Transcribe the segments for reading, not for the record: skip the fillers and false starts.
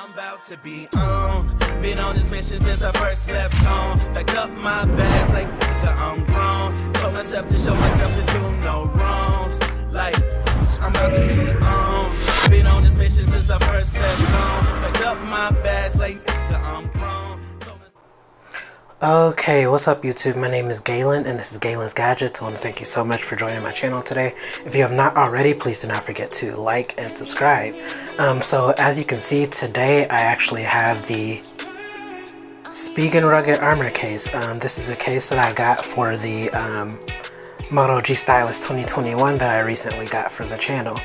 I'm about to be on. Been on this mission since I first left home. Packed up my bags like I'm grown. Told myself to show myself to do no wrongs. Like I'm about to be on. Been on this mission since I first left home. Packed up my bags like I'm grown. Okay, what's up YouTube? My name is Galen and this is Galen's Gadgets. I want to thank you so much for joining my channel today. If you have not already, please do not forget to like and subscribe. So as you can see today, I actually have the Spigen Rugged Armor Case. This is a case that I got for the Moto G Stylus 2021 that I recently got for the channel.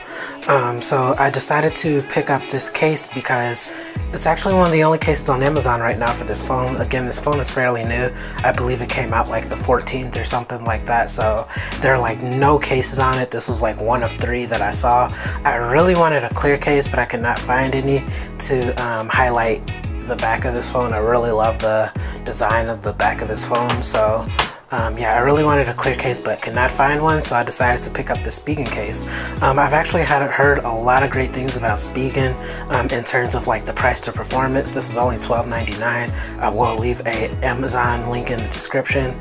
So I decided to pick up this case because it's actually one of the only cases on Amazon right now for this phone. Again, this phone is fairly new. I believe it came out like the 14th or something like that. So there are like no cases on it. This was like one of 3 that I saw. I really wanted a clear case, but I could not find any to highlight the back of this phone. I really love the design of the back of this phone. So yeah, I really wanted a clear case but could not find one, so I decided to pick up the Spigen case. I've actually heard a lot of great things about Spigen in terms of like the price to performance. This is only $12.99. I will leave a Amazon link in the description.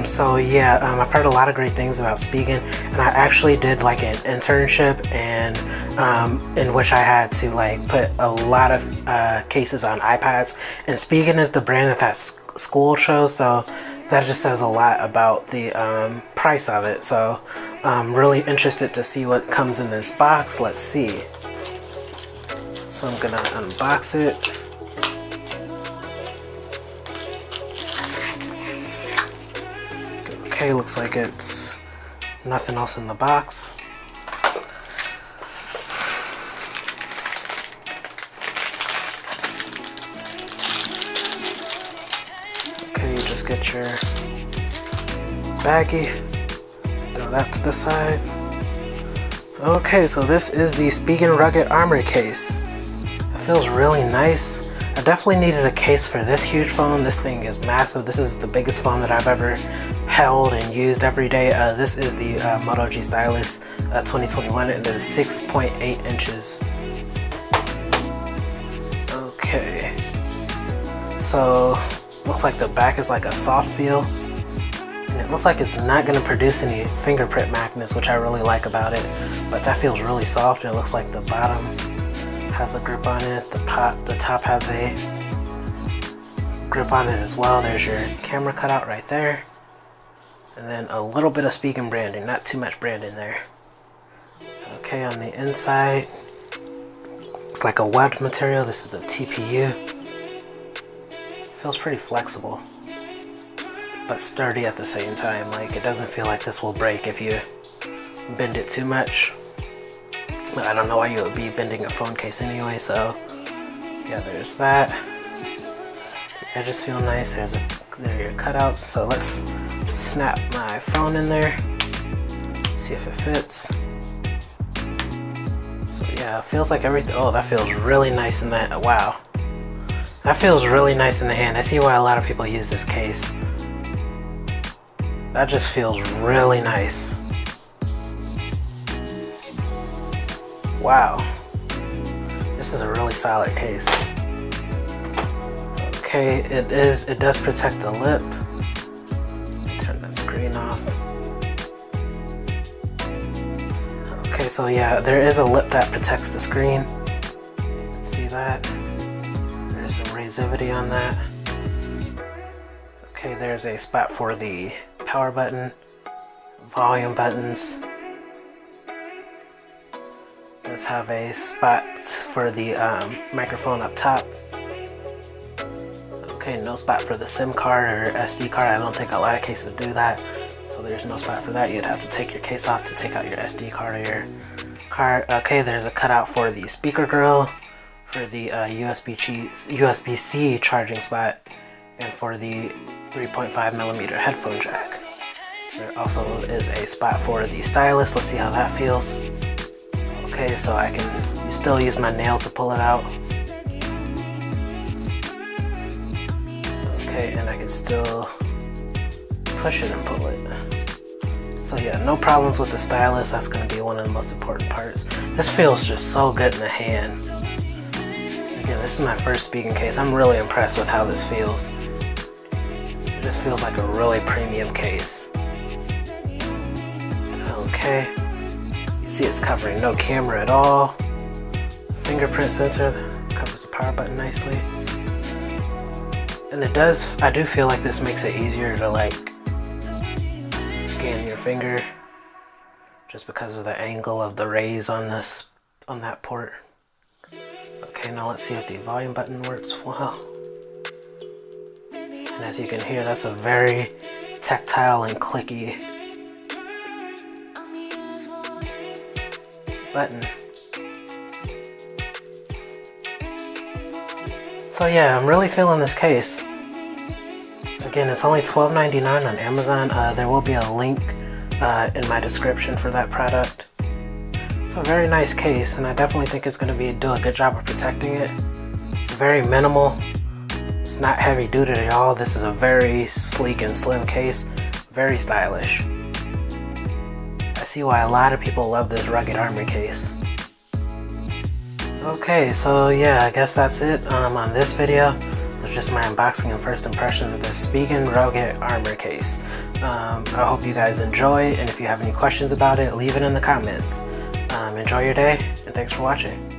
So yeah, I've heard a lot of great things about Spigen, and I actually did like an internship and in which I had to like put a lot of cases on iPads, and Spigen is the brand that school chose, so that just says a lot about the price of it. So I'm really interested to see what comes in this box. Let's see. So I'm gonna unbox it. Okay, looks like it's nothing else in the box. Okay, you just get your baggie, throw that to the side. Okay, so this is the Spigen Rugged Armor Case. It feels really nice. I definitely needed a case for this huge phone. This thing is massive. This is the biggest phone that I've ever held and used every day. This is the Moto G Stylus 2021, and it is 6.8 inches. Okay, so looks like the back is like a soft feel, and it looks like it's not going to produce any fingerprint magnets, which I really like about it, but that feels really soft. And it looks like the bottom has a grip on it, the top has a grip on it as well. There's your camera cutout right there, and then a little bit of Spigen branding, not too much branding there. Okay, on the inside it's like a webbed material. This is the TPU. Feels pretty flexible but sturdy at the same time. Like, it doesn't feel like this will break if you bend it too much. I don't know why you would be bending a phone case anyway. So yeah, there's that. The edges feel nice. There are your cutouts. So let's snap my phone in there, see if it fits. So yeah, it feels like everything. Oh, that feels really nice in that. Wow, that feels really nice in the hand. I see why a lot of people use this case. That just feels really nice. Wow, this is a really solid case. Okay, it does protect the lip. Turn that screen off. Okay, so yeah, there is a lip that protects the screen. You can see that. There's some razivity on that. Okay, there's a spot for the power button, volume buttons. Does have a spot for the microphone up top. Okay, no spot for the SIM card or SD card. I don't think a lot of cases do that. So there's no spot for that. You'd have to take your case off to take out your SD card or your card. Okay, there's a cutout for the speaker grill, for the USB-C charging spot, and for the 3.5mm headphone jack. There also is a spot for the stylus. Let's see how that feels. Okay, so I can still use my nail to pull it out. Okay, and I can still push it and pull it. So yeah, no problems with the stylus. That's going to be one of the most important parts. This feels just so good in the hand. Again, this is my first Spigen case. I'm really impressed with how this feels. It just feels like a really premium case. Okay, you see it's covering no camera at all. Fingerprint sensor covers the power button nicely. And I do feel like this makes it easier to like scan your finger just because of the angle of the rays on that port. Okay, now let's see if the volume button works well. And as you can hear, that's a very tactile and clicky button. So yeah, I'm really feeling this case. Again, it's only $12.99 on Amazon. There will be a link in my description for that product. It's a very nice case, and I definitely think it's going to do a good job of protecting it. It's very minimal. It's not heavy duty at all. This is a very sleek and slim case. Very stylish. I see why a lot of people love this rugged armor case. Okay, so yeah, I guess that's it on this video. It's just my unboxing and first impressions of this Spigen Rugged Armor Case. I hope you guys enjoy, and if you have any questions about it, leave it in the comments. Enjoy your day, and thanks for watching.